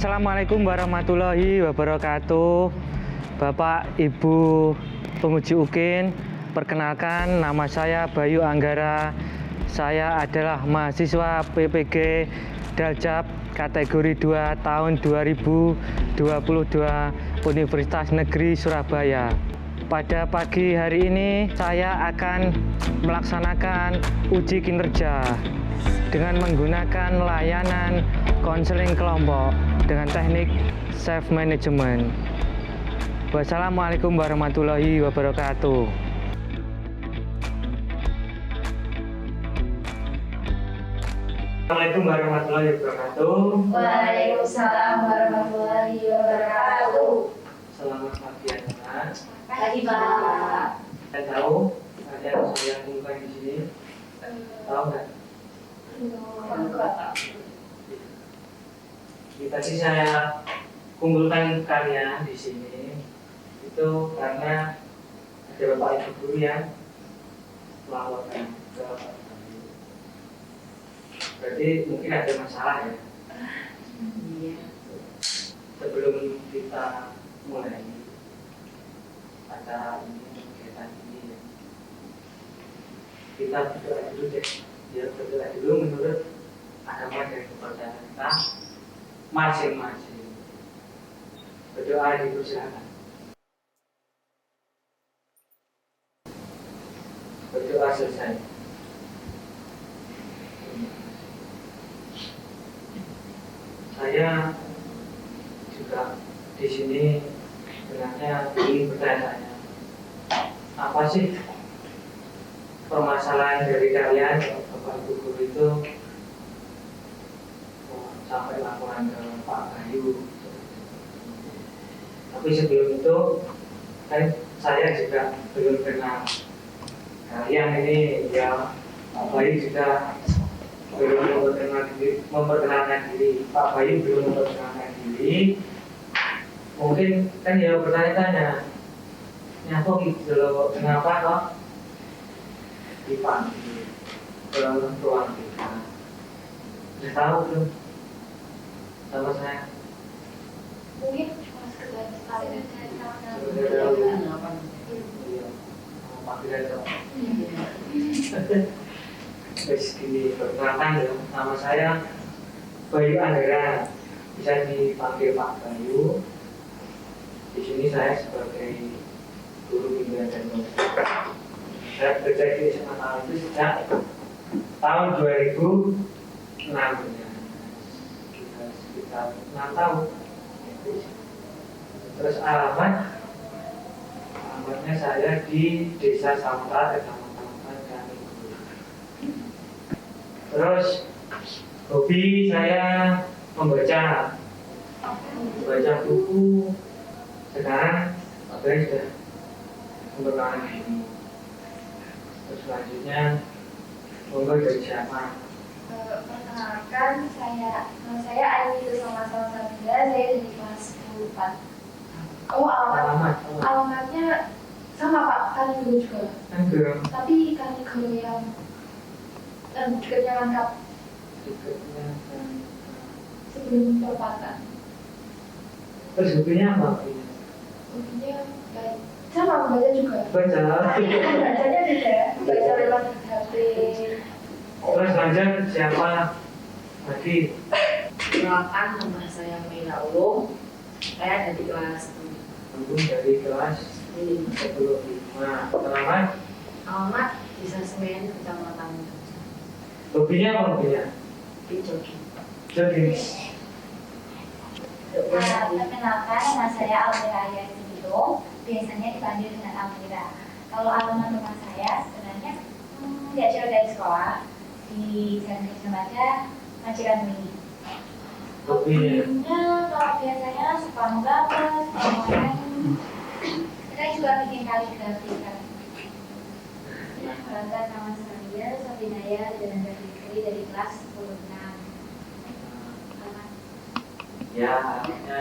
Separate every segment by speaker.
Speaker 1: Assalamualaikum warahmatullahi wabarakatuh. Bapak, Ibu penguji UKIN, perkenalkan nama saya Bayu Anggara. Saya adalah mahasiswa PPG Daljab kategori 2 tahun 2022 Universitas Negeri Surabaya. Pada pagi hari ini saya akan melaksanakan uji kinerja dengan menggunakan layanan konseling kelompok dengan teknik self management. Wassalamualaikum warahmatullahi wabarakatuh. Assalamualaikum warahmatullahi wabarakatuh.
Speaker 2: Waalaikumsalam warahmatullahi wabarakatuh.
Speaker 1: Selamat pagi anak-anak.
Speaker 2: Pagi Pak.
Speaker 1: Saya tahu ada yang saya kumpulkan di sini. Tahu nggak? Tadi saya kumpulkan kalian di sini itu karena ada bapak ibu guru yang melaporkan ke Pak Bayu. Berarti mungkin ada masalah ya.
Speaker 2: Iya.
Speaker 1: Sebelum kita mulai acara ini, kegiatan ini, kita berdoa dulu deh. Ya, berdoa dulu menurut agama dan kepercayaan kita masing-masing. Berdoa dipersilakan. Berdoa selesai. Saya juga di sini sebenarnya ingin bertanya, apa sih permasalahan dari kalian Bapak Ibu guru itu sampai laporan ke Pak Bayu. Tapi sebelum itu saya juga belum kenal kalian ini ya. Pak Bayu juga belum memperkenalkan diri. Pak Bayu belum memperkenalkan diri. Mungkin kan ya bertanya-tanya, nyapa gitu loh, kenapa kok dipanggil ke ruang kita? Sudah tahu belum sama saya?
Speaker 2: Mungkin mas kedua sekali
Speaker 1: Terus gini, perkenalkan ya, nama saya Bayu Anggara, bisa dipanggil Pak Bayu. Di sini saya sebagai guru bimbingan dan konseling. Saya bekerja di SMA tahun itu sejak tahun 2006 ya. Sekitar 6 tahun. Terus alamatnya saya di Desa Samta, Kecamatan Kanigur. Terus hobi saya membaca buku. Sekarang saya sudah memperkenalkan ini. Terus selanjutnya monggo dari siapa?
Speaker 2: Perkenalkan saya Ayu sama Sabila, saya dari kelas 4. Oh, alamatnya sama Pak, Kanigur juga.
Speaker 1: Kanigur.
Speaker 2: Tapi Kanigur yang dekatnya lengkap sebelum perempatan.
Speaker 1: Terus hobinya apa?
Speaker 2: Hobinya baik. Sama membaca juga.
Speaker 1: Baca.
Speaker 2: Bacanya beda. Baca lewat HP.
Speaker 1: Terus lanjut siapa lagi?
Speaker 3: Perkenalkan, nama saya Meira Ulum. Saya dari kelas
Speaker 1: Dari kelas
Speaker 3: 5.
Speaker 1: 15. Selamat.
Speaker 3: Alamat Desa Semen, Kecamatan
Speaker 1: Hobinya apa hobinya?
Speaker 3: di Jogi.
Speaker 1: Jogging.
Speaker 2: Perkenalkan, nama saya Almira Ayani Hidung. Biasanya dipanggil dengan Almira. Kalau alamat rumah saya sebenarnya nggak jauh dari sekolah, di Jalan Gajah Mada, Majikan Mini.
Speaker 1: Hobinya?
Speaker 2: Kalau biasanya suka menggambar, suka main. Kita juga bikin kaligrafi kan. Perkenalkan, nama saya Sabinaya dan dari kelas 10-6.
Speaker 1: Ya, alamatnya.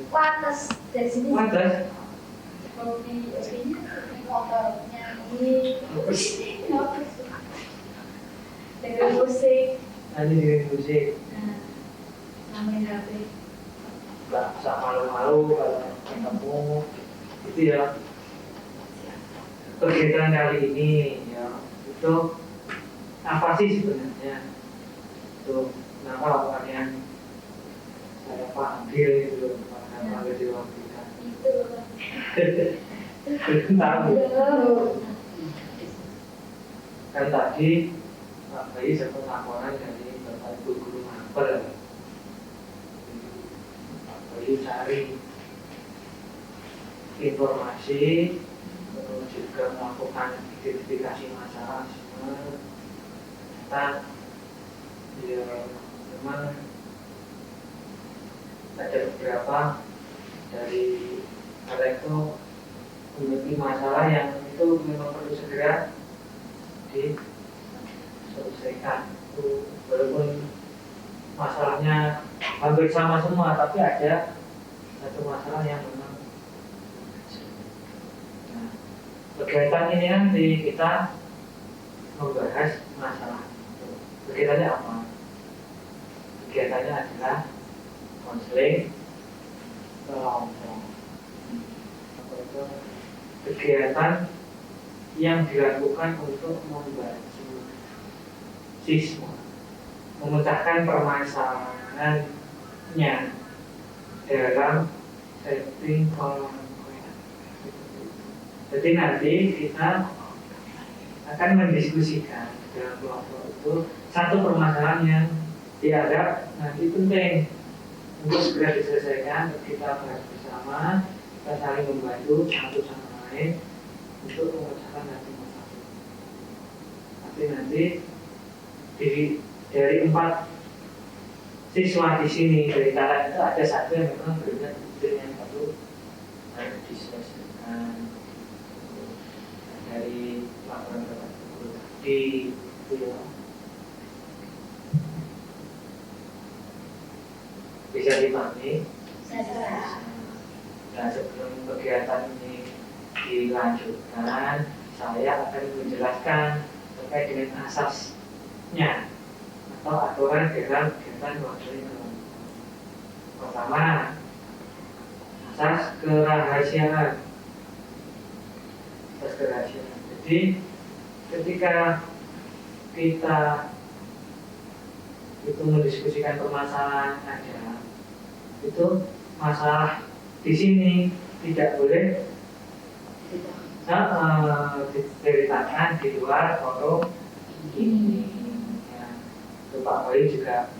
Speaker 2: Pantes dari sini.
Speaker 1: Pantes.
Speaker 2: Hobinya motor, nyanyi, dengerin musik.
Speaker 1: Tadi dengan musik.
Speaker 2: Main HP.
Speaker 1: nggak usah malu-malu kalau ketemu itu ya. Kegiatan kali ini ya itu apa sih sebenarnya? Itu kenapa kalian saya panggil itu panggil di waktu itu tahu kan tadi Pak Bayi sempat laporan dari Bapak Ibu Guru Mapel. Pak Bayi cari informasi terus juga melakukan identifikasi masalah semua. Kita ya memang ada beberapa dari hal itu memiliki masalah yang itu memang perlu segera diselesaikan. Itu walaupun masalahnya hampir sama semua, tapi ada satu masalah yang memang. Nah, kegiatan ini nanti kita membahas masalah. Kegiatannya apa? Kegiatannya adalah konseling kelompok. Kegiatan yang dilakukan untuk membantu siswa memecahkan permasalahannya dalam setting kelompok. Jadi nanti kita akan mendiskusikan dalam kelompok itu satu permasalahan yang dianggap nanti penting untuk segera diselesaikan. Kita bahas bersama, kita saling membantu satu sama lain untuk memecahkan nanti masalah. Tapi nanti dari 4 siswa di sini dari kalian itu ada satu yang memang benar yang perlu harus diselesaikan. Dari laporan Bapak Guru tadi itu ya. Bisa dipahami? Nah, sebelum kegiatan ini dilanjutkan, saya akan menjelaskan terkait dengan asasnya atau aturan dalam kegiatan konseling kelompok. Pertama, asas kerahasiaan. Asas kerahasiaan. Jadi, ketika kita itu mendiskusikan permasalahan ada, itu masalah di sini tidak boleh diceritakan di luar forum ini. Ya, Pak Bayi juga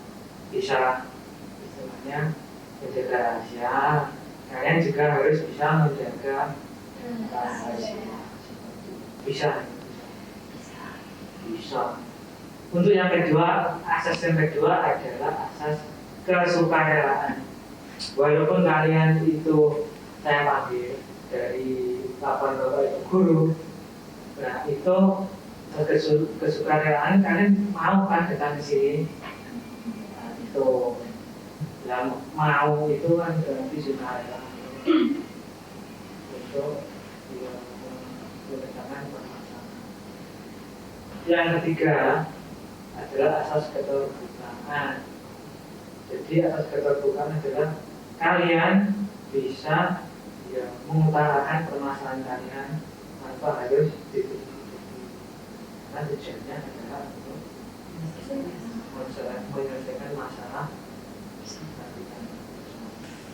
Speaker 1: bisa istilahnya menjaga rahasia. Kalian juga harus bisa menjaga rahasia. Bisa. Untuk yang kedua, asas yang kedua adalah asas kesukarelaan. Walaupun kalian itu saya panggil dari laporan Bapak Ibu Guru, nah itu kesukarelaan kalian mau kan datang ke sini. Nah, itu yang mau itu kan berarti sukarela untuk menyelesaikan permasalahan. Yang ketiga adalah asas keterbukaan. Jadi asas keterbukaan adalah kalian bisa ya, mengutarakan permasalahan kalian tanpa harus ditutup-tutupi. Karena tujuannya adalah untuk menyelesaikan masalah.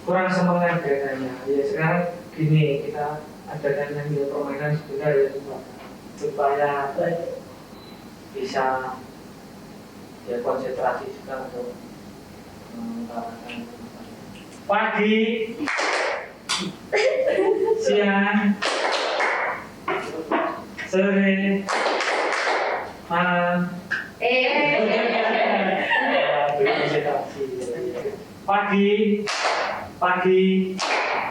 Speaker 1: Kurang semangat kayaknya. Ya sekarang gini, kita adakan yang permainan sebentar ya supaya bisa ya konsentrasi juga untuk mengutarakan pagi, siang, sore, malam.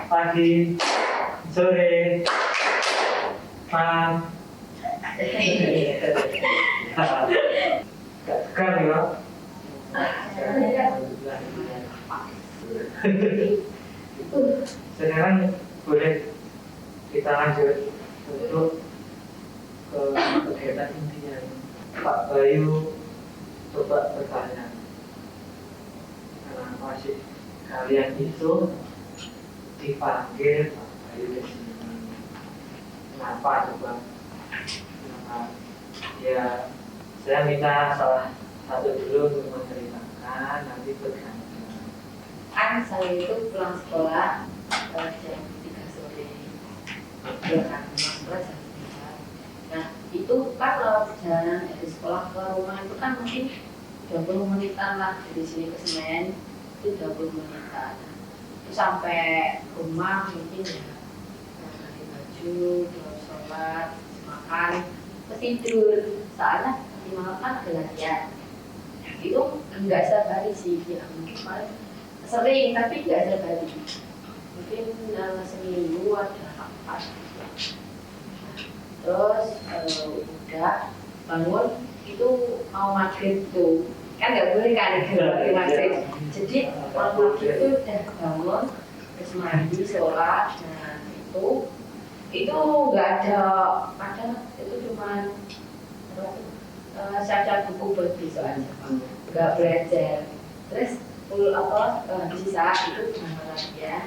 Speaker 1: Pagi, sore, malam. Gak tegang ya? Sekarang boleh kita lanjut untuk ke kegiatan intinya. Pak Bayu coba bertanya, kenapa sih kalian itu dipanggil Pak Bayu ke sini. Kenapa coba? Kenapa? Ya, saya minta salah satu dulu untuk menceritakan, nanti bergantian.
Speaker 3: Kan saya itu pulang sekolah jam 3 sore, berangkat pulang sekolah jam 3. Nah itu kan jalan dari sekolah ke rumah itu kan mungkin 20 menitan lah, dari sini ke Senen itu 20 menitan. Itu sampai rumah mungkin ya ganti baju, terus sholat, makan, terus tidur. Soalnya nanti malam kan ada latihan. Itu enggak setiap hari sih, ya mungkin paling sering tapi enggak setiap hari. Mungkin seminggu ada 4. Terus udah bangun itu mau maghrib tuh kan nggak boleh kan maghrib. Jadi kalau maghrib itu udah bangun terus mandi sholat. Nah itu nggak ada, kadang itu cuma siap-siap buku buat besok aja, nggak belajar. Terus sisa itu cuma latihan.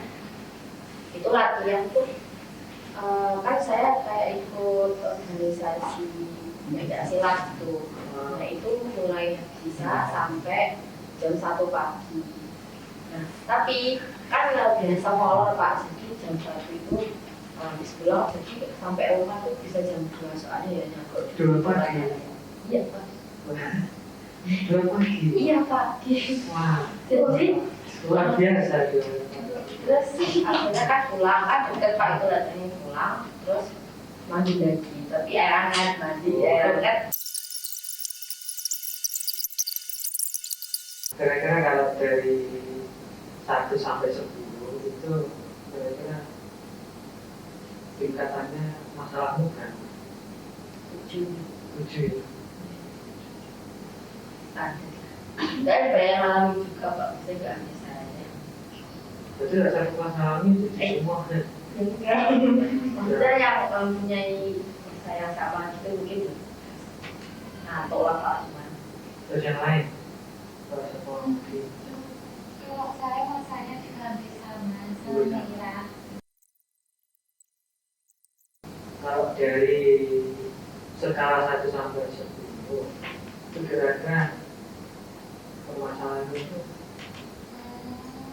Speaker 3: Itu latihan tuh kan saya kayak ikut organisasi pencak silat gitu. Nah itu mulai bisa sampai jam 1 pagi. Nah tapi kan biasa molor Pak, jadi jam 1 itu habis pulang, jadi sampai rumah tuh bisa jam 2 soalnya ya nyangkut.
Speaker 1: 2 pagi?
Speaker 3: Iya Pak.
Speaker 1: 2 pagi?
Speaker 3: Iya pagi.
Speaker 1: Wah,
Speaker 3: jadi
Speaker 1: luar biasa tuh.
Speaker 3: Terus akhirnya kan pulang, kan deket Pak itu datangnya pulang, terus mandi lagi. Tapi air hangat, mandi air hangat.
Speaker 1: Kira-kira kalau dari 1 sampai 10 itu kira-kira tingkatannya masalahmu kan?
Speaker 3: 7.
Speaker 1: 7.
Speaker 3: Dan banyak alami juga Pak, saya nggak bisa aja.
Speaker 1: Berarti rasa kepuasan alami itu semua kan?
Speaker 3: Maksudnya yang mempunyai saya sama itu mungkin tolak Pak cuman.
Speaker 1: Terus yang lain? Rasa mungkin.
Speaker 2: Kalau saya masanya juga hampir sama Mira.
Speaker 1: Kalau dari skala 1 sampai 10 itu kira-kira permasalahan itu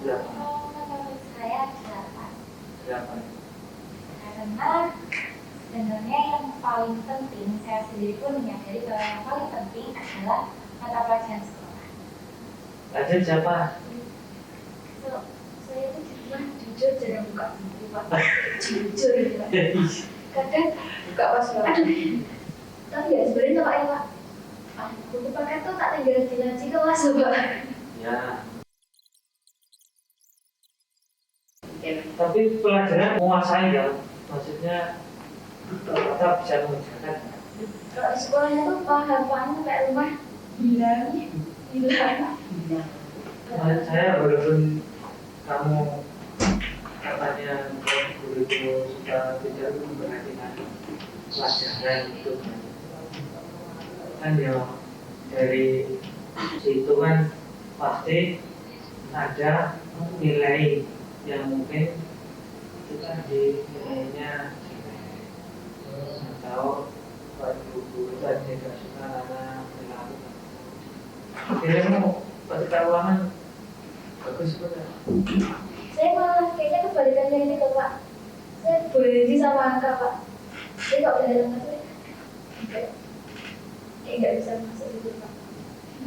Speaker 1: berapa?
Speaker 2: Menurut saya 8.
Speaker 1: Berapa?
Speaker 2: Karena sebenarnya yang paling penting, saya sendiri pun menyadari bahwa yang paling penting adalah mata pelajaran sekolah.
Speaker 1: Lanjut siapa?
Speaker 2: Saya itu di rumah jujur jarang buka buku Pak. Jujur ya. Kadang buka pas aduh. Tapi ya sebenarnya Pak ya Pak. Buku paket tuh tak tinggal di laci kelas Pak.
Speaker 1: Ya. Tapi pelajaran menguasai ya, maksudnya kita bisa mengerjakan.
Speaker 2: Kalau di sekolahnya tuh paham sampai rumah hilang.
Speaker 1: Saya walaupun kamu katanya guru itu sudah tidak memperhatikan pelajaran itu kan ya dari situ kan pasti ada nilai yang mungkin kita di nilainya atau guru tadi tidak suka karena perilaku. Akhirnya pada keuangan bagus betul.
Speaker 2: Saya malah kayaknya kebalikannya ini kok Pak. Saya benci sama angka Pak. Saya nggak udah dalam masuk kayak nggak bisa masuk itu Pak.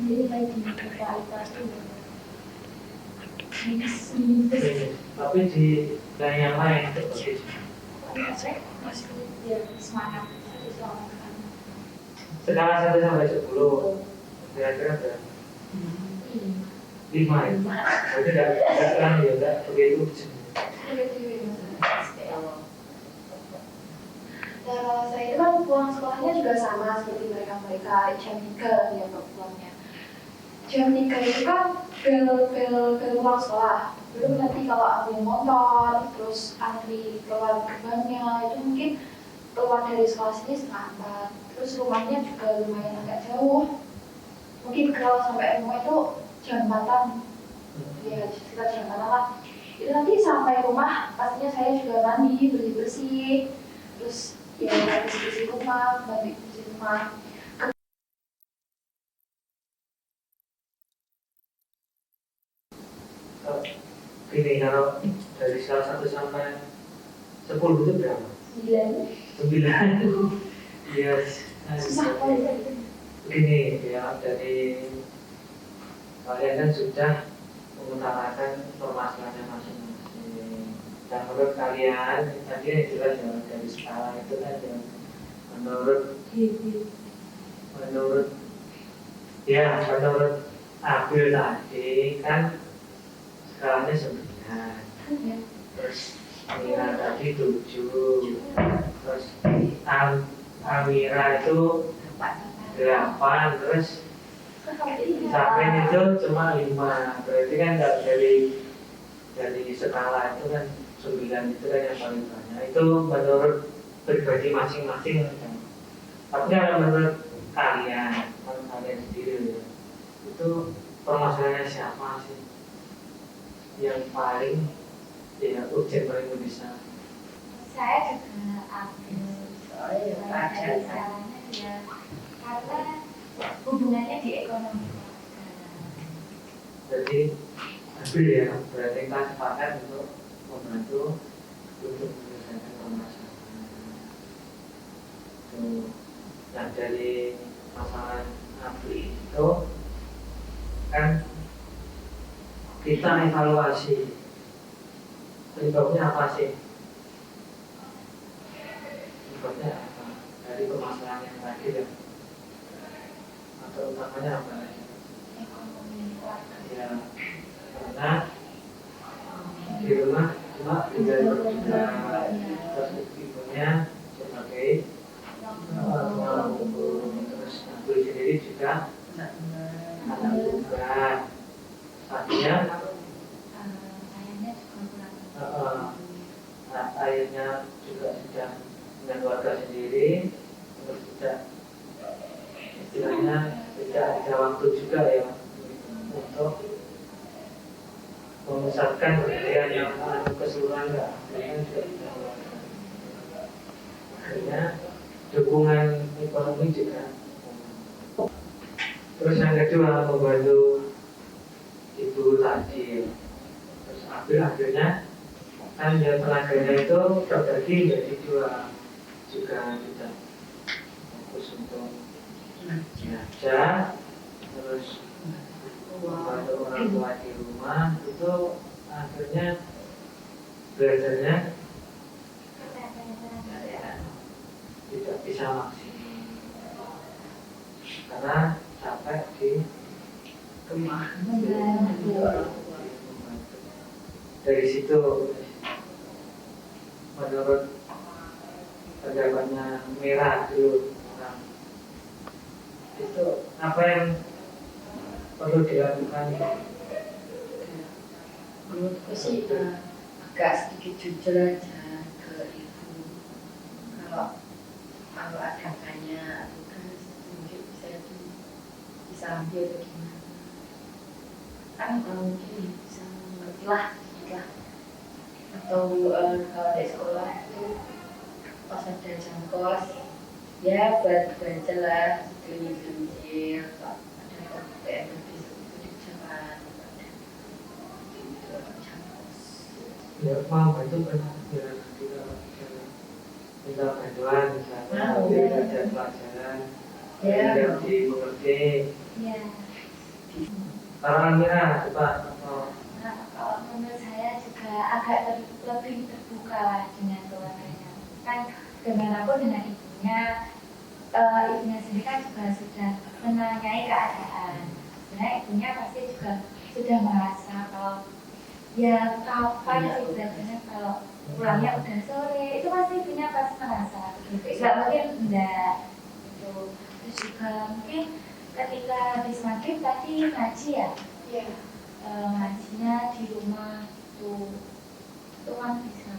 Speaker 2: Jadi kayak di kualitas itu minus.
Speaker 1: Tapi di nilai yang lain itu bagus.
Speaker 2: Saya masih ya semangat kan.
Speaker 1: Skala 1 sampai 10 kira-kira berapa? 5 ya? Berarti tidak kan ya, tidak begitu.
Speaker 4: Kalau saya itu kan pulang sekolahnya juga sama seperti mereka jam 3 ya pulangnya. Jam 3 itu kan bel pulang sekolah. Belum nanti kalau ambil motor, terus antri keluar gerbangnya itu mungkin keluar dari sekolah sini setengah 4. Terus rumahnya juga lumayan agak jauh. Mungkin kalau sampai rumah itu jam 4-an. ya sekitar jam 6 lah. Itu nanti sampai rumah pastinya saya juga mandi, bersih-bersih, terus ya bersih-bersih rumah, bantu bersih rumah.
Speaker 1: Gini, kalau dari skala 1 sampai 10 itu berapa?
Speaker 4: 9.
Speaker 1: 9. Yes.
Speaker 4: Susah banget.
Speaker 1: Begini ya, dari kalian kan sudah mengutarakan permasalahannya masing-masing. Dan menurut kalian, tadi yang jelas ya, dari skala itu kan ya, menurut April tadi kan skalanya 9, terus Amira tadi 7, terus Amira itu 8, terus Sapin itu cuma 5. Berarti kan dari skala itu kan 9 itu kan yang paling banyak. Itu menurut pribadi masing-masing kan. Tapi kalau menurut kalian sendiri ya, itu permasalahannya siapa sih yang paling urgent, paling mendesak?
Speaker 2: Saya juga ambil
Speaker 3: Soalnya
Speaker 2: dari
Speaker 3: ada
Speaker 2: skalanya ya, karena hubungannya di ekonomi.
Speaker 1: Jadi ambil ya, berarti kita sepakat untuk membantu untuk menyelesaikan permasalahan. Nah, dari masalah APRI itu kan kita evaluasi penyebabnya apa sih? Penyebabnya apa? Dari permasalahan yang tadi ya, atau utamanya apa? Ya, karena di rumah cuma tinggal berdua, terus ibunya sebagai orang tua, terus aku sendiri juga anak tunggal. Artinya ayahnya juga sudah dengan keluarga sendiri, terus tidak istilahnya tidak ada waktu juga ya untuk memusatkan perhatian yang keseluruhan enggak. Akhirnya dukungan ekonomi juga. Terus yang kedua membantu ibu tadi. Terus akhirnya kan ya tenaganya itu terbagi menjadi 2, juga tidak fokus untuk belajar, terus membantu orang tua di rumah. Itu akhirnya belajarnya tidak bisa maksimal karena capek di rumah. Dari situ menurut pendapatnya Merah dulu, itu apa yang perlu dilakukan?
Speaker 3: menurutku sih agak sedikit jujur aja ke ibu. Kalau ada banyak tugas mungkin bisa ambil atau gimana, kan mungkin bisa mengerti lah sedikit lah. Atau kalau di sekolah itu pas ada jam kos ya buat belajar lah, gelintir atau ada PM besok itu di jalan
Speaker 1: Ya mau bantu kan ya, kita minta bantuan misalnya ada pelajaran yang dimengerti.
Speaker 2: Ya.
Speaker 1: Kalau Amira coba
Speaker 2: Nah, kalau menurut saya juga agak lebih terbuka lah dengan keluarganya. Kan bagaimanapun dengan ibunya sendiri kan juga sudah menanyai keadaan. Sebenarnya ibunya pasti juga sudah merasa kalau ya kapan sih belajarnya, kalau pulangnya udah sore, itu pasti ibunya pasti merasa begitu. Nggak mungkin enggak gitu. Terus juga mungkin ketika habis maghrib tadi ngaji ya.
Speaker 4: Iya.
Speaker 2: Ngajinya di rumah tuh itu kan bisa.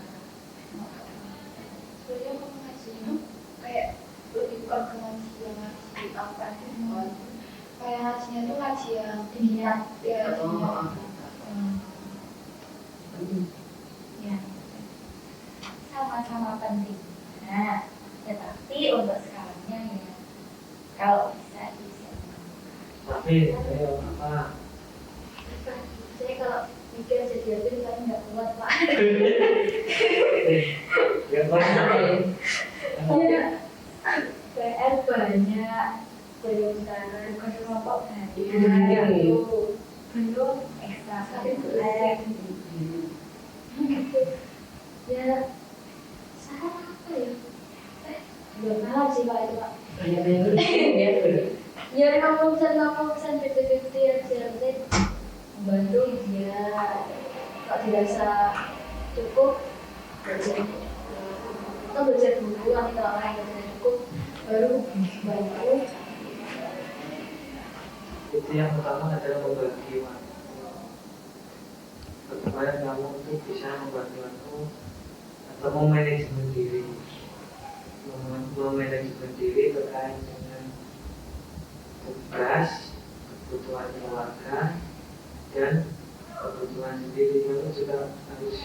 Speaker 4: Sebenarnya aku ngaji itu kayak lebih bukan ke ngaji yang ngaji apa sih, kayak ngajinya tuh ngaji yang
Speaker 2: Iya.
Speaker 4: ya
Speaker 2: sama-sama penting. Nah, tetapi untuk skalanya ya kalau bisa disiapkan.
Speaker 1: Tapi apa?
Speaker 2: Saya kalau mikir jadi admin saya nggak kuat Pak.
Speaker 1: Ya banyak.
Speaker 2: Iya. PR banyak berusaha bukan kelompok banyak belum ekstra kurikuler ya saya apa ya belum paham sih Pak itu Pak ya 50% 50% aja membantu dia kalau dirasa cukup atau belajar buku nanti kalau orang yang tidak cukup baru bantu.
Speaker 1: Itu yang pertama adalah membagi waktu. Bagaimana kamu untuk bisa membagi waktu atau memanajemen diri, memanajemen diri terkait dengan tugas, kebutuhan keluarga, dan kebutuhan sendiri. Kamu juga harus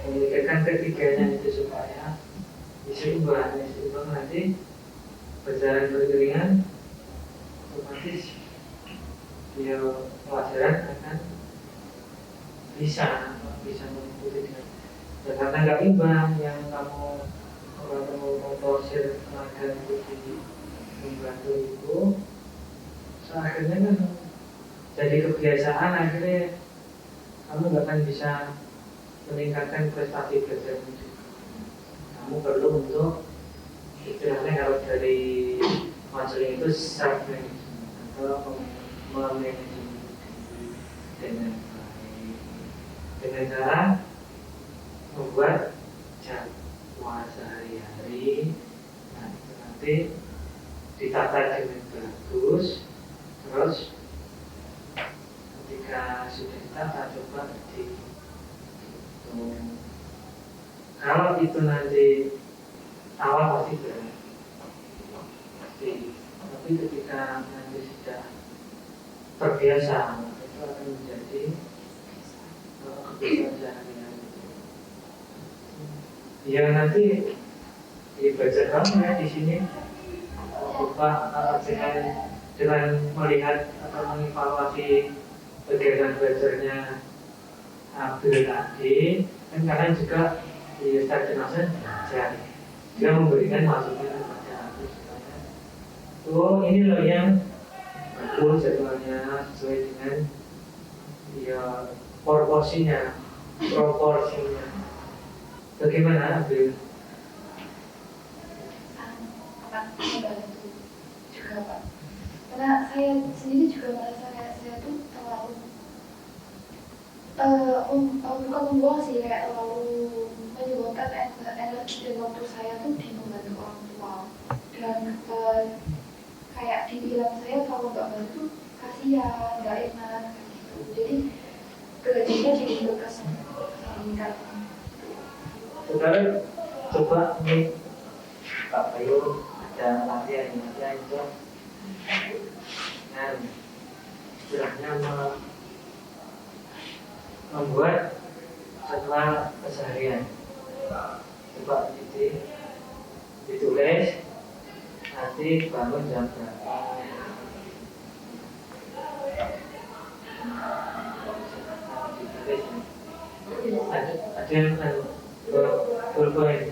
Speaker 1: memikirkan ketiganya itu supaya diseimbang nanti berjalan beriringan, otomatis dia pelajaran akan bisa mengikuti dengan karena nggak imbang yang kamu memporsir tenaga untuk membantu itu akhirnya kan jadi kebiasaan, akhirnya kamu nggak akan bisa meningkatkan prestasi belajarmu juga. Kamu perlu untuk istilahnya kalau dari konseling itu self management atau memanajemen dengan baik dengan cara membuat jadwal sehari-hari. Nah, itu nanti ditata dengan bagus, terus ketika sudah ditata coba dihitung. Kalau itu nanti awal pasti berat, tapi ketika nanti sudah terbiasa itu akan menjadi kebiasaan sehari-hari. Ya nanti dibaca kamu ya di sini lupa dengan melihat atau mengevaluasi kegiatan belajarnya Abdul tadi, kan kalian juga di Ustaz Jenazah belajar, dia memberikan masukan kepada Abdul supaya oh ini loh yang betul jadwalnya sesuai dengan ya proporsinya. Bagaimana Abdul?
Speaker 4: Apa membantu juga Pak, karena saya sendiri juga merasa kayak saya tuh terlalu bukan membuang sih, kayak terlalu menyumbangkan energi dan waktu saya tuh di membantu orang tua, dan kayak dibilang saya kalau nggak bantu kasihan, nggak enak gitu. Jadi gajinya jadi meningkat.
Speaker 1: Saudara coba nih Pak Bayu ada latihan itu dan istilahnya membuat jadwal keseharian. Coba ditulis nanti bangun jam berapa. Ada yang berpoin.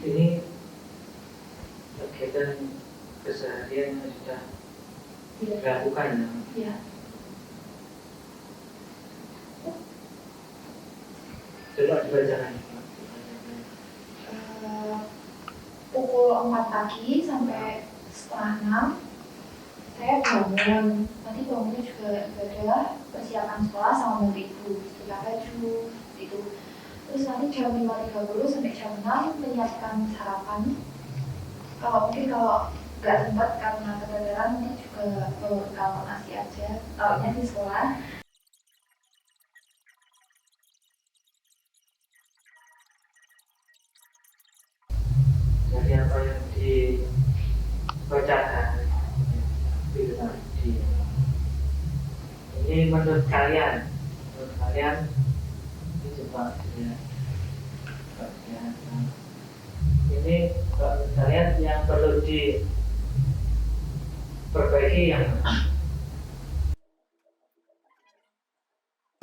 Speaker 1: Ini kegiatan keseharian yang sudah dilakukan ya. Coba dibacakan.
Speaker 4: Pukul 4 pagi sampai setengah 6 saya bangun. Nanti bangunnya juga ibadah, persiapan sekolah sama mobil itu, setrika baju itu. Terus nanti jam 5.30 sampai jam 6 menyiapkan sarapan. Kalau nggak sempat karena keteteran nanti juga kalau nasi aja, tahunya di sekolah.
Speaker 1: bacakan itu tadi. Ini menurut kalian ini coba ya, ini menurut kalian yang perlu diperbaiki yang mana?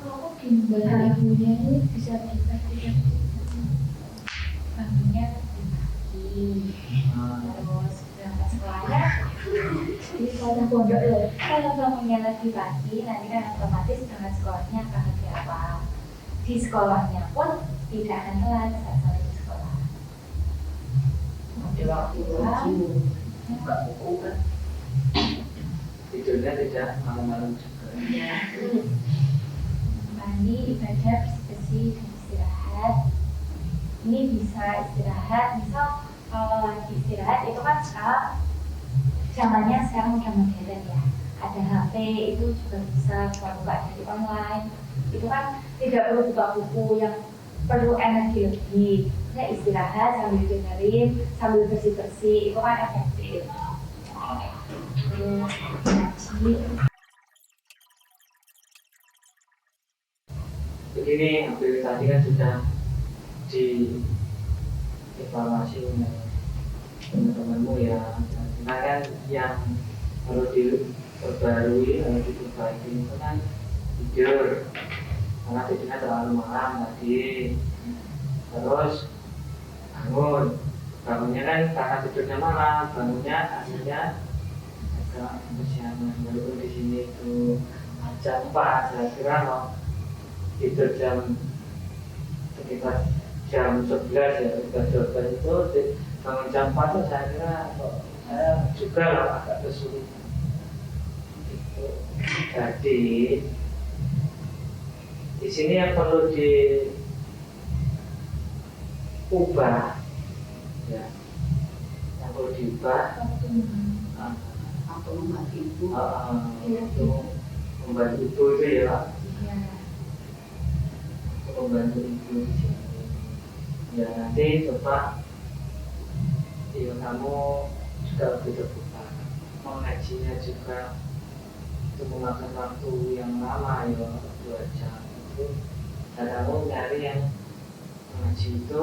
Speaker 2: Kalau gimbal ibunya ini bisa dipakai bangunnya di pagi, terus berangkat sekolahnya di sekolah pondok loh. Kalau bangunnya lagi pagi, nanti kan otomatis berangkat sekolahnya akan lebih awal. Di sekolahnya pun tidak akan telat saat sampai di sekolah.
Speaker 3: Ada waktu wajib, buka buku kan.
Speaker 1: Tidurnya tidak malam-malam juga.
Speaker 3: Ya.
Speaker 2: Mandi, ibadah, bersih-bersih, dan istirahat. Ini bisa istirahat, misal kalau lagi istirahat itu kan sekarang zamannya sekarang udah modern ya. Ada HP itu juga bisa buka dari online. Itu kan tidak perlu buka buku yang perlu energi lebih. Saya istirahat sambil dengerin, sambil bersih-bersih, itu kan efektif. Terus ngaji.
Speaker 1: Begini, hampir tadi kan sudah dievaluasi oleh teman-temanmu ya. Karena kan yang perlu diperbarui, harus diperbaiki itu kan tidur, karena tidurnya terlalu malam tadi. Terus bangunnya kan karena tidurnya malam, bangunnya akhirnya agak kesiangan. Walaupun di sini itu jam 4, saya kira loh tidur sekitar jam 11 ya, sekitar 12 itu bangun jam 4 itu saya kira saya juga lah agak kesulitan gitu. Jadi di sini yang perlu diubah ya, yang perlu diubah
Speaker 3: Atau membantu ibu.
Speaker 1: untuk membantu ibu itu ya, membantu ibu di sini. Ya nanti coba ya kamu juga lebih terbuka, mengajinya juga itu memakan waktu yang lama ya, 2 jam itu. Dan kamu nyari yang mengaji itu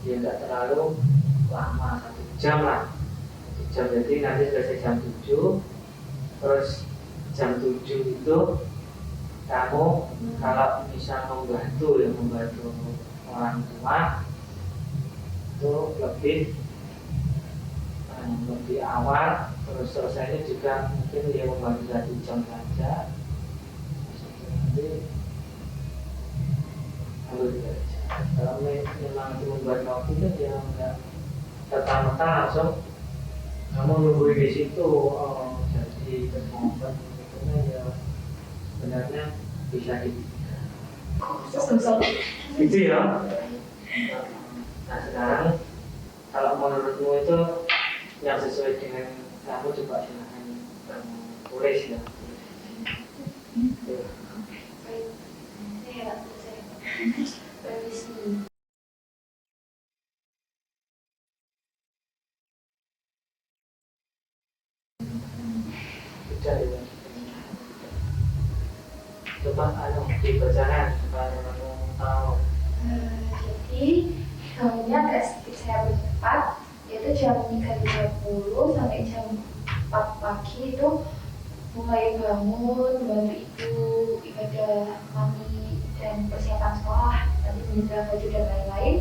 Speaker 1: ya nggak terlalu lama, 1 jam lah, 1 jam. Jadi nanti selesai jam 7, terus jam 7 itu kamu kalau bisa membantu orang tua itu lebih awal, terus selesainya juga mungkin dia membantu 1 jam saja. Nanti harus baca. Kalau memang itu membuat waktu itu dia nggak serta-merta langsung kamu nungguin di situ. Jadi kesempatan itu ya sebenarnya bisa gitu ya. Nah sekarang kalau menurutmu itu yang sesuai dengan kamu, coba silakan kamu tulis ya. Sudah ya. Coba dibacakan supaya kamu tahu.
Speaker 4: Jadi bangunnya agak sedikit saya bercepat, yaitu jam 3.30 sampai jam 4 pagi itu mulai bangun, bantu ibu, ibadah mandi dan persiapan sekolah, nanti menyediakan baju dan lain-lain.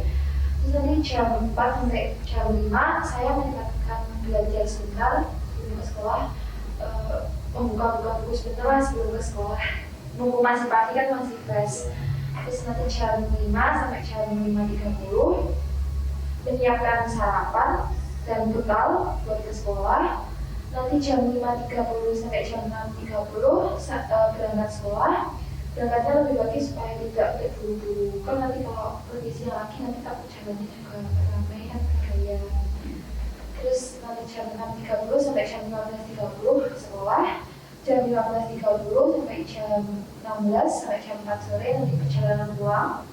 Speaker 4: Terus nanti jam 4 sampai jam 5 saya mendapatkan belajar sebentar sebelum ke sekolah, membuka-buka buku sebentar lah sebelum ke sekolah. Nunggu masih pagi kan masih fresh. Terus nanti jam 5 sampai jam 5.30 menyiapkan sarapan dan bekal buat ke sekolah. Nanti jam 5.30 sampai jam 6.30 berangkat sekolah. Berangkatnya lebih pagi supaya tidak buru-buru. Kan nanti kalau pergi siang lagi nanti takut jalannya juga ramai kan bergaya. Terus nanti jam 6.30 sampai jam 15.30 sekolah. Jam 15.30 sampai jam 16 sampai jam 4 sore nanti perjalanan pulang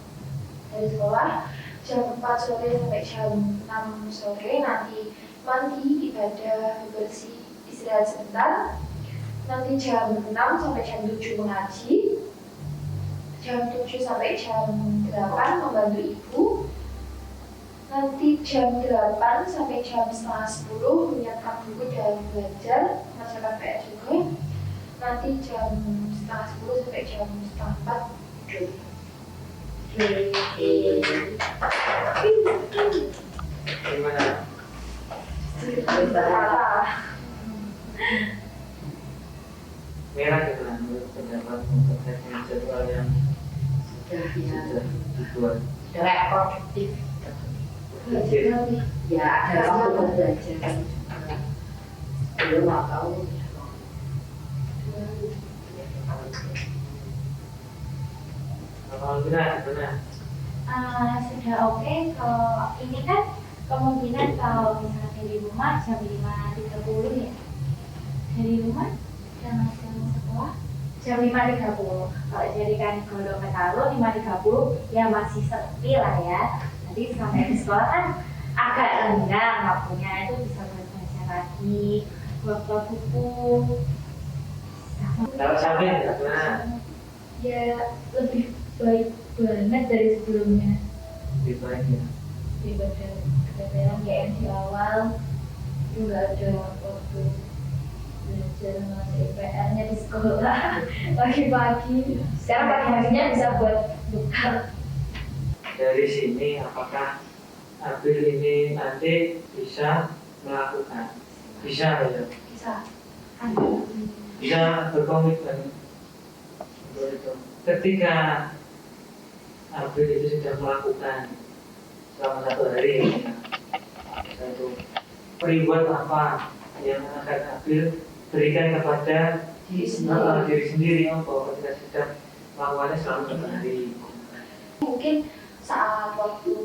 Speaker 4: dari sekolah. Jam 4 sore sampai jam 6 sore nanti mandi, ibadah, bersih, istirahat sebentar. Nanti jam 6 sampai jam 7 mengaji. Jam 7 sampai jam 8 membantu ibu. Nanti jam 8 sampai jam setengah 10 menyiapkan buku dan belajar, mengerjakan PR juga. Nanti jam setengah 10 sampai jam setengah 4 tidur.
Speaker 1: Gimana? Merah gimana menurut pendapat terkait dengan jadwal yang sudah dibuat?
Speaker 3: Sudah produktif. Ya ada waktu pembelajaran juga. Belum tahu.
Speaker 1: Kalau benar.
Speaker 2: Sudah oke. Kalau ini kan kemungkinan kalau misalnya dari rumah jam 5.30 ya. Dari rumah jam sekolah jam 5.30. Kalau dari Kanigoro ke Taro 5.30 ya masih sepi lah ya. Nanti sampai di sekolah kan agak renggang waktunya, itu bisa belajar lagi, buat buku.
Speaker 1: Kalau sampai gimana?
Speaker 2: Ya lebih baik banget dari sebelumnya.
Speaker 1: Lebih baik ya.
Speaker 2: Daripada keteteran kayak yang di awal itu nggak ada waktu belajar mengerjakan PR-nya di sekolah pagi-pagi. Sekarang pagi-paginya bisa buat bekal.
Speaker 1: Dari sini apakah Abil ini nanti bisa melakukan? Bisa ya?
Speaker 4: Bisa.
Speaker 1: Bisa berkomitmen untuk itu. Ketika Abil itu sudah melakukan selama 1 hari, satu reward apa yang akan Abil berikan kepada diri sendiri bahwa ketika sudah melakukannya selama 1 hari.
Speaker 4: Mungkin saat waktu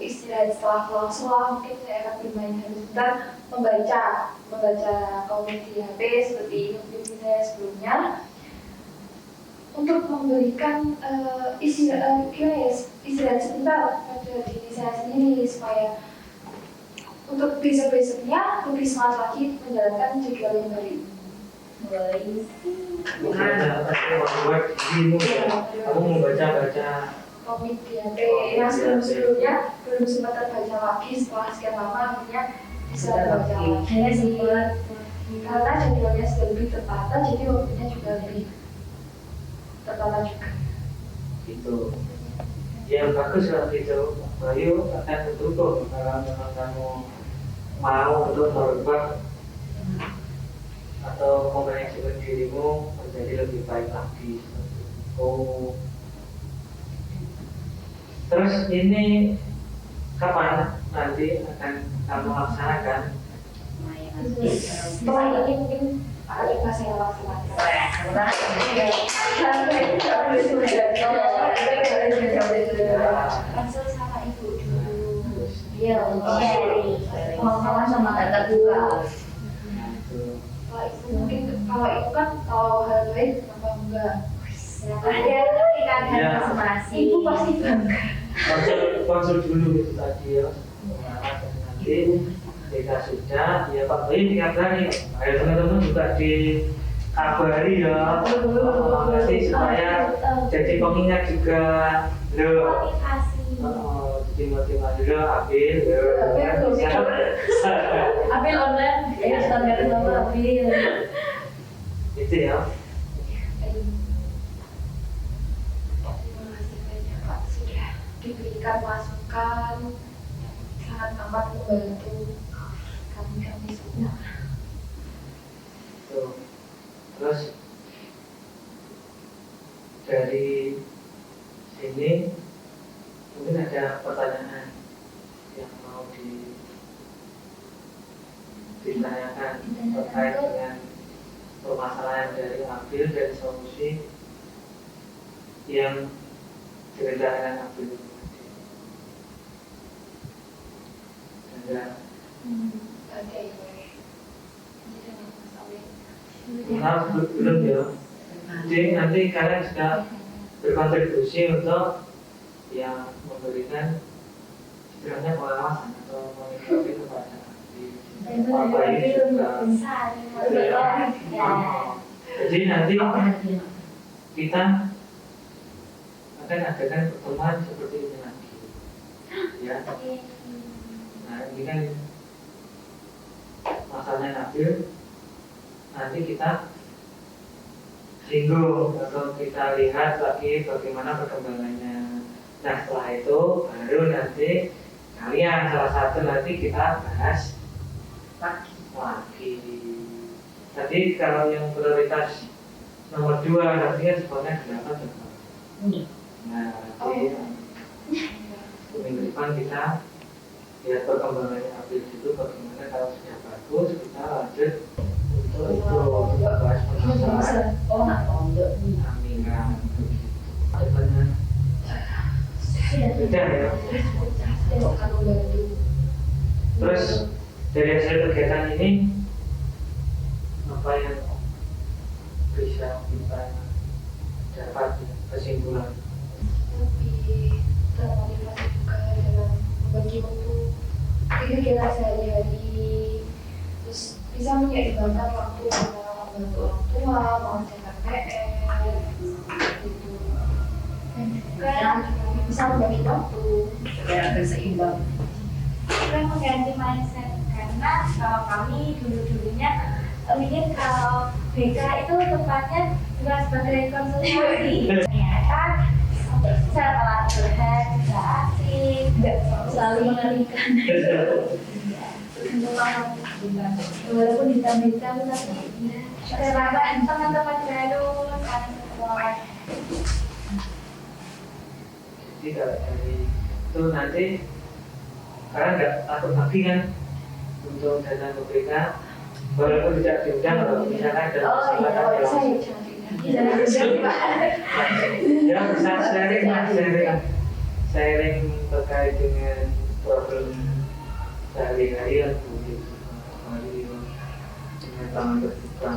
Speaker 4: istirahat setelah pulang sekolah mungkin saya akan bermain sebentar, membaca komik di HP seperti notifikasi saya sebelumnya, untuk memberikan istirahat sebentar pada diri saya sendiri supaya untuk besok-besoknya lebih semangat lagi menjalankan jadwal yang baru.
Speaker 1: Kamu membaca
Speaker 4: Komik di HP yang sebelum-sebelumnya belum sempat terbaca lagi, setelah sekian lama akhirnya bisa terbaca lagi. Karena jadwalnya sudah lebih tertata, jadi waktunya juga lebih tertata juga.
Speaker 1: itu yang bagus kalau gitu. Bayu akan mendukung kalau memang kamu mau untuk merubah atau memanajemen dirimu menjadi lebih baik lagi. Terus ini kapan nanti akan kamu laksanakan?
Speaker 4: Setelah ini mungkin kita saya laksanakan.
Speaker 2: Konsul sama ibu dulu. Iya, ngomong sama
Speaker 3: Tata buka.
Speaker 4: Kalau itu mungkin kalau itu kan kalau hal baik apa enggak?
Speaker 2: Ada ketika
Speaker 1: Iya.
Speaker 2: masing-masing.
Speaker 4: Ibu pasti bangga.
Speaker 1: Konsul dulu itu tadi ya. Nanti jika sudah, ya Pak Bayu dikabari. Ayo teman-teman juga dikabari ya. Nanti supaya jadi pengingat juga. Loh.
Speaker 2: Motivasi.
Speaker 1: Jadi motivasi lo Abil.
Speaker 3: Ambil online, ya standar sama ambil.
Speaker 1: Itu ya.
Speaker 4: Terima kasih banyak Pak sudah diberikan masukan, sangat amat membantu kami semua.
Speaker 1: Tuh. Terus dari sini mungkin ada pertanyaan yang mau ditanyakan terkait dengan permasalahan dari Abil dan solusi yang direncanakan Abil. Ada
Speaker 4: Oke.
Speaker 1: belum ya? Jadi nanti kalian sudah berkontribusi untuk yang memberikan istilahnya pengawasan atau monitoring kepada Pak Bayu juga. Jadi nanti kita akan adakan pertemuan seperti ini lagi, ya. Nah ini kan masalahnya Nabil, nanti kita singgung atau kita lihat lagi bagaimana perkembangannya. Nah setelah itu baru nanti kalian salah satu nanti kita bahas lagi. Tadi kalau yang prioritas nomor 2 nanti kan sekolahnya 8 Nah nanti minggu depan kita lihat perkembangannya Nabil itu bagaimana. Kalau sudah bagus kita lanjut untuk itu kita bahas permasalahan sampingan depannya. Sudah ya. Terus dari hasil kegiatan ini apa yang bisa kita dapat kesimpulan?
Speaker 4: Lebih termotivasi juga dalam membagi waktu kegiatan sehari-hari, terus bisa menyeimbangkan waktu antara membantu orang tua, mengerjakan PR, gitu. Dan juga bisa membagi waktu
Speaker 3: supaya agar seimbang.
Speaker 2: Juga mengganti mindset karena kalau kami dulu-dulunya mikir kalau BK itu tempatnya juga sebagai konsultasi. Ternyata setelah curhat juga asik, nggak selalu mengalihkan. Walaupun ditambah-tambah tapi kenalan teman-teman baru saling support.
Speaker 1: Jadi kalau dari itu nanti karena nggak takut lagi kan untuk datang ke BK walaupun tidak diundang kalau misalkan ada masalah kan ya langsung ya bisa sharing terkait dengan problem sehari-hari yang dengan tangan terbuka.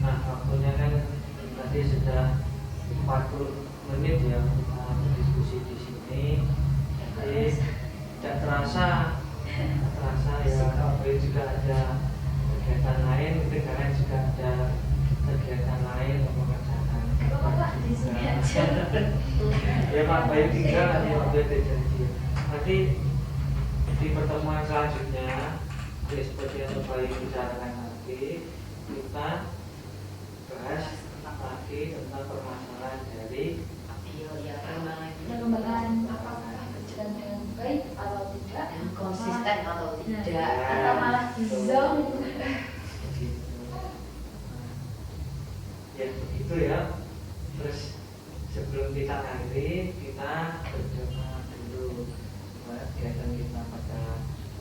Speaker 1: Nah waktunya kan tadi sudah 40 menit ya kita berdiskusi di sini. Jadi tidak terasa ya kalau juga ada kegiatan lain, mungkin kalian juga ada kegiatan lain yang mengerjakan. Ya Pak Bayu tinggal nanti waktu ada janji. Nanti di pertemuan selanjutnya, seperti yang Pak Bayu bicarakan nanti, kita bahas lagi tentang permasalahan dari
Speaker 4: perkembangan apakah berjalan dengan baik atau tidak,
Speaker 3: konsisten atau tidak,
Speaker 2: Atau malah zong.
Speaker 1: Ya begitu ya. Terus sebelum kita akhiri, kita berdoa dulu supaya kegiatan kita pada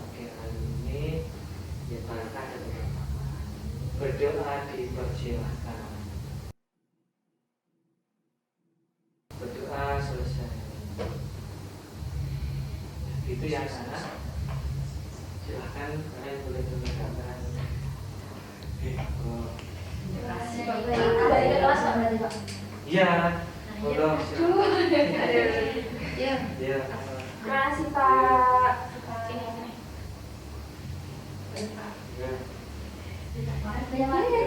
Speaker 1: pagi hari ini ya barokah dan bermanfaat. Berdoa dipersilahkan. Berdoa selesai. Itu yang sana. Silahkan kalian boleh menegakkan.
Speaker 2: Ada di kelas Pak berarti Pak.
Speaker 1: Iya. Tolong.
Speaker 4: ya.
Speaker 1: Iya.
Speaker 2: Terima kasih Pak.
Speaker 1: Ya.
Speaker 2: Banyak